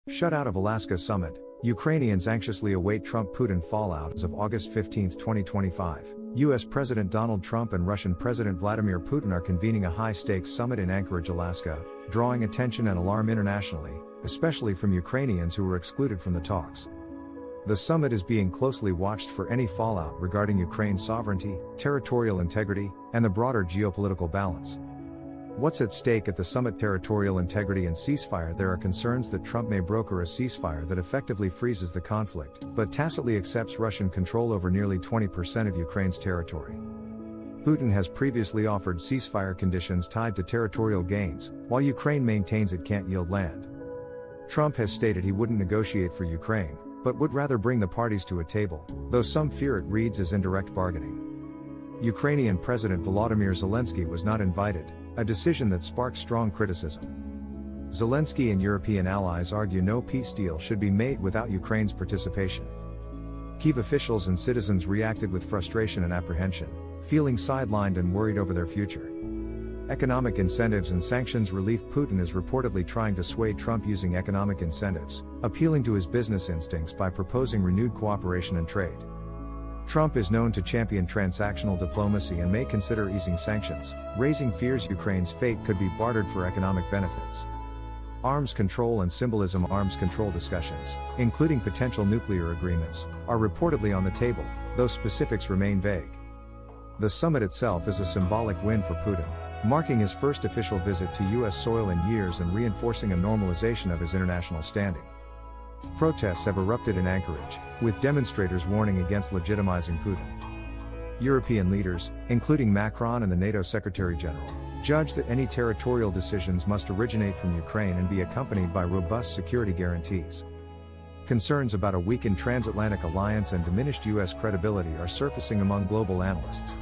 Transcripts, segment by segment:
Shutout of Alaska Summit. Ukrainians anxiously await Trump-Putin fallout as of August 15, 2025. U.S. President Donald Trump and Russian President Vladimir Putin are convening a high-stakes summit in Anchorage, Alaska, drawing attention and alarm internationally, especially from Ukrainians who were excluded from the talks. The summit is being closely watched for any fallout regarding Ukraine's sovereignty, territorial integrity, and the broader geopolitical balance. What's at stake at the summit? Territorial integrity and ceasefire. There are concerns that Trump may broker a ceasefire that effectively freezes the conflict, but tacitly accepts Russian control over nearly 20% of Ukraine's territory. Putin has previously offered ceasefire conditions tied to territorial gains, while Ukraine maintains it can't yield land. Trump has stated he wouldn't negotiate for Ukraine, but would rather bring the parties to a table, though some fear it reads as indirect bargaining. Ukrainian President Vladimir Zelensky was not invited, a decision that sparked strong criticism. Zelensky and European allies argue no peace deal should be made without Ukraine's participation. Kyiv officials and citizens reacted with frustration and apprehension, feeling sidelined and worried over their future. Economic incentives and sanctions relief. Putin is reportedly trying to sway Trump using economic incentives, appealing to his business instincts by proposing renewed cooperation and trade. Trump is known to champion transactional diplomacy and may consider easing sanctions, raising fears Ukraine's fate could be bartered for economic benefits. Arms control and symbolism. Arms control discussions, including potential nuclear agreements, are reportedly on the table, though specifics remain vague. The summit itself is a symbolic win for Putin, marking his first official visit to U.S. soil in years and reinforcing a normalization of his international standing. Protests have erupted in Anchorage, with demonstrators warning against legitimizing Putin. European leaders, including Macron and the NATO Secretary General, judge that any territorial decisions must originate from Ukraine and be accompanied by robust security guarantees. Concerns about a weakened transatlantic alliance and diminished U.S. credibility are surfacing among global analysts.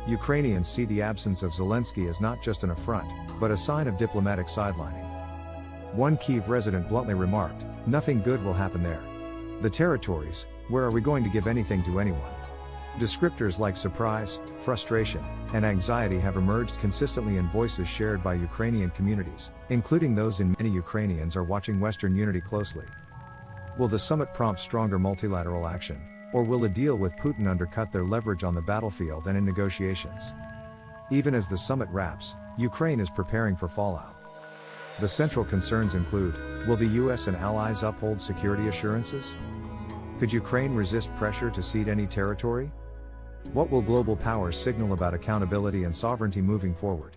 Ukrainians see the absence of Zelensky as not just an affront, but a sign of diplomatic sidelining. One Kyiv resident bluntly remarked, "Nothing good will happen there. The territories, where are we going to give anything to anyone?" Descriptors like surprise, frustration, and anxiety have emerged consistently in voices shared by Ukrainian communities, including those in many Ukrainians are watching Western unity closely. Will the summit prompt stronger multilateral action, or will a deal with Putin undercut their leverage on the battlefield and in negotiations? Even as the summit wraps, Ukraine is preparing for fallout. The central concerns include, will the U.S. and allies uphold security assurances? Could Ukraine resist pressure to cede any territory? What will global powers signal about accountability and sovereignty moving forward?